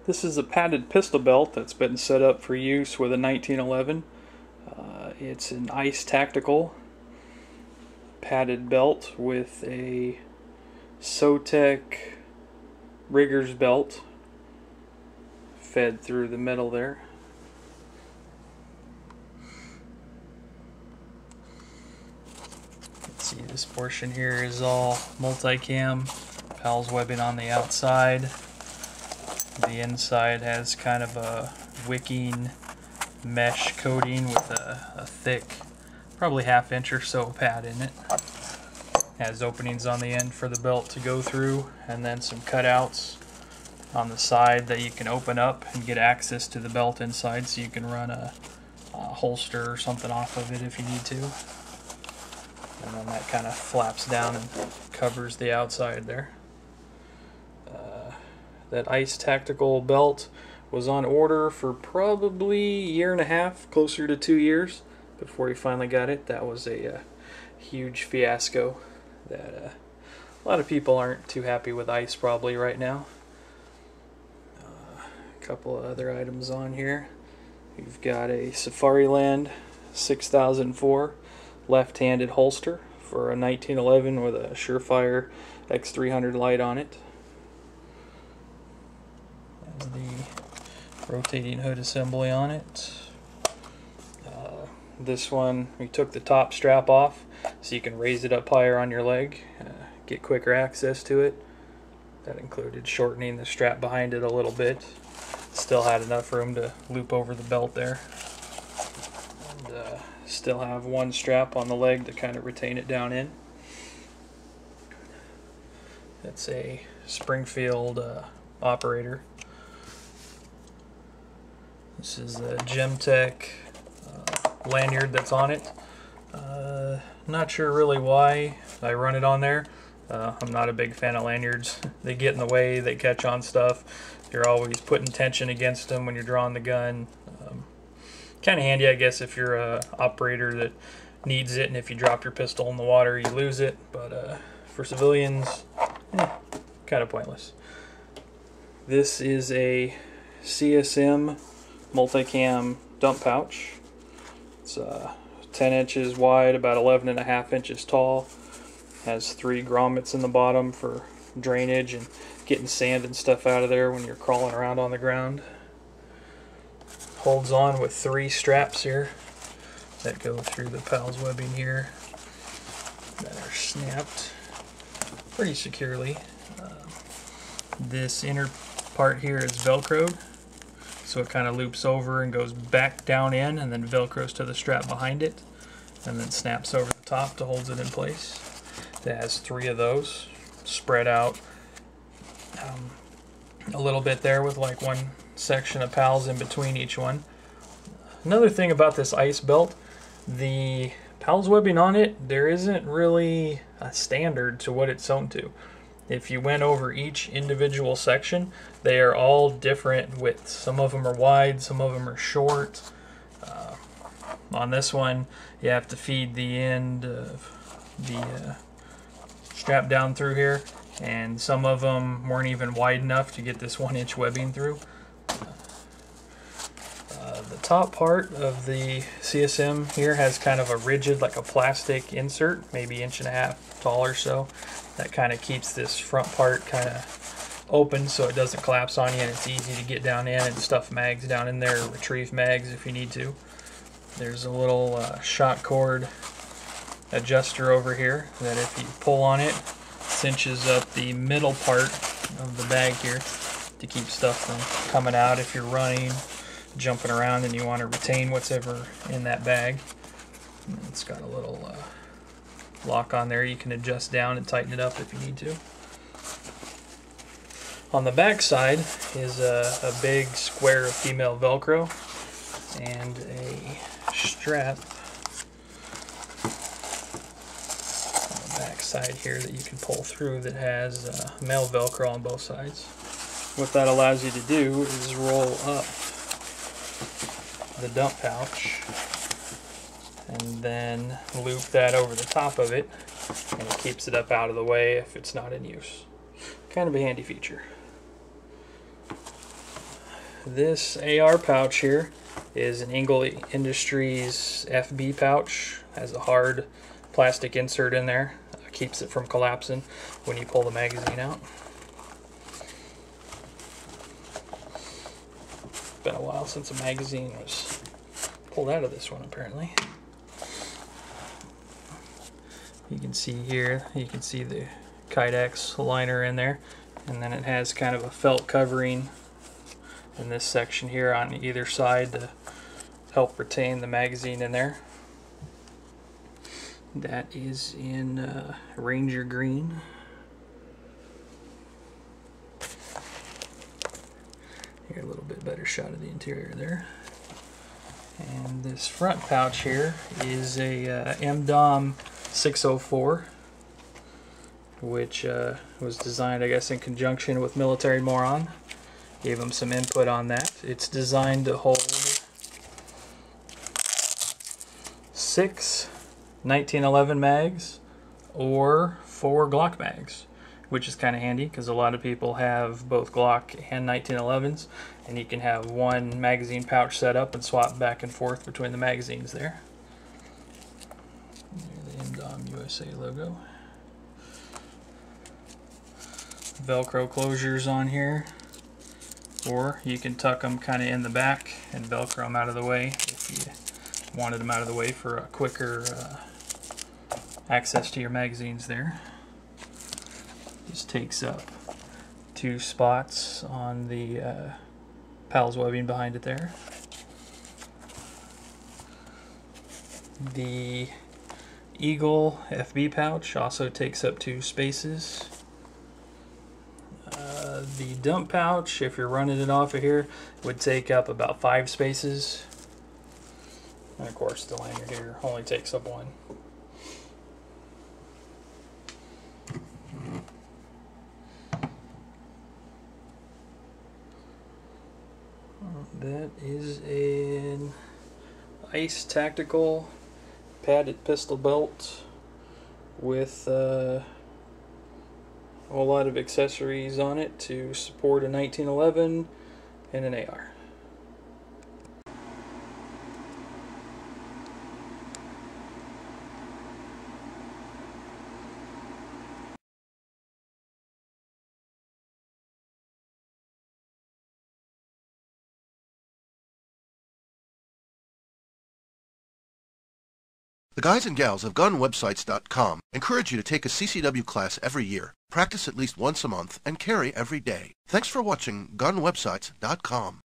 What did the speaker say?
This is a padded pistol belt that's been set up for use with a 1911. It's an ice tactical padded belt with a S.O.Tech rigger's belt fed through the middle there. Let's see, this portion here is all multicam, PALS webbing on the outside. The inside has kind of a wicking mesh coating with a thick, probably ½ inch or so pad in it. Has openings on the end for the belt to go through, and then some cutouts on the side that you can open up and get access to the belt inside, so you can run a holster or something off of it if you need to. And then that kind of flaps down and covers the outside there. That ice tactical belt was on order for probably a year and a half, closer to 2 years, before he finally got it. That was a huge fiasco that a lot of people aren't too happy with ice probably right now. A couple of other items on here. We've got a Safariland 6004 left-handed holster for a 1911 with a Surefire X300 light on it. The rotating hood assembly on it. This one, we took the top strap off so you can raise it up higher on your leg, get quicker access to it. That included shortening the strap behind it a little bit. Still had enough room to loop over the belt there. And still have one strap on the leg to kind of retain it down in. That's a Springfield Operator. This is a Gemtech lanyard that's on it. Not sure really why I run it on there. I'm not a big fan of lanyards. They get in the way, they catch on stuff. You're always putting tension against them when you're drawing the gun. Kind of handy, I guess, if you're an operator that needs it, and if you drop your pistol in the water, you lose it. But for civilians, kind of pointless. This is a CSM multicam dump pouch. It's 10 inches wide, about 11.5 inches tall. Has 3 grommets in the bottom for drainage and getting sand and stuff out of there when you're crawling around on the ground. Holds on with 3 straps here that go through the PALS webbing here that are snapped pretty securely. This inner part here is velcroed, so it kind of loops over and goes back down in, and then velcros to the strap behind it, and then snaps over the top to hold it in place. It has 3 of those spread out a little bit there, with like one section of PALS in between each one. Another thing about this ice belt, the PALS webbing on it, there isn't really a standard to what it's sewn to. If you went over each individual section, they are all different widths. Some of them are wide, some of them are short. On this one, you have to feed the end of the strap down through here, and some of them weren't even wide enough to get this 1-inch webbing through. The top part of the CSM here has kind of a rigid, like a plastic insert, maybe 1.5 inches tall or so. That kind of keeps this front part kind of open so it doesn't collapse on you, and it's easy to get down in and stuff mags down in there, or retrieve mags if you need to. There's a little shot cord adjuster over here that if you pull on it, cinches up the middle part of the bag here to keep stuff from coming out if you're running, jumping around, and you want to retain what's ever in that bag. And it's got a little lock on there you can adjust down and tighten it up if you need to. On the back side is a big square of female Velcro and a strap on the back side here that you can pull through that has male Velcro on both sides. What that allows you to do is roll up the dump pouch and then loop that over the top of it, and it keeps it up out of the way if it's not in use. Kind of a handy feature. This AR pouch here is an Engel Industries FB pouch. Has a hard plastic insert in there. Keeps it from collapsing when you pull the magazine out. It's been a while since a magazine was pulled out of this one, apparently. You can see here, you can see the Kydex liner in there, and then it has kind of a felt covering in this section here on either side to help retain the magazine in there. That is in Ranger Green. Here, a little bit better shot of the interior there. And this front pouch here is a Emdom 604, which was designed, I guess, in conjunction with Military Moron. Gave them some input on that. It's designed to hold 6 1911 mags or 4 Glock mags, which is kind of handy because a lot of people have both Glock and 1911s, and you can have one magazine pouch set up and swap back and forth between the magazines there. There's the Emdom USA logo. Velcro closures on here, or you can tuck them kind of in the back and Velcro them out of the way if you wanted them out of the way for a quicker access to your magazines there. This takes up 2 spots on the PALS webbing behind it there. The Eagle FB pouch also takes up 2 spaces. The dump pouch, if you're running it off of here, would take up about 5 spaces. And of course the lanyard here only takes up 1. That is an Ice Tactical padded pistol belt with a whole lot of accessories on it to support a 1911 and an AR. The guys and gals of GunWebsites.com encourage you to take a CCW class every year, practice at least once a month, and carry every day. Thanks for watching GunWebsites.com.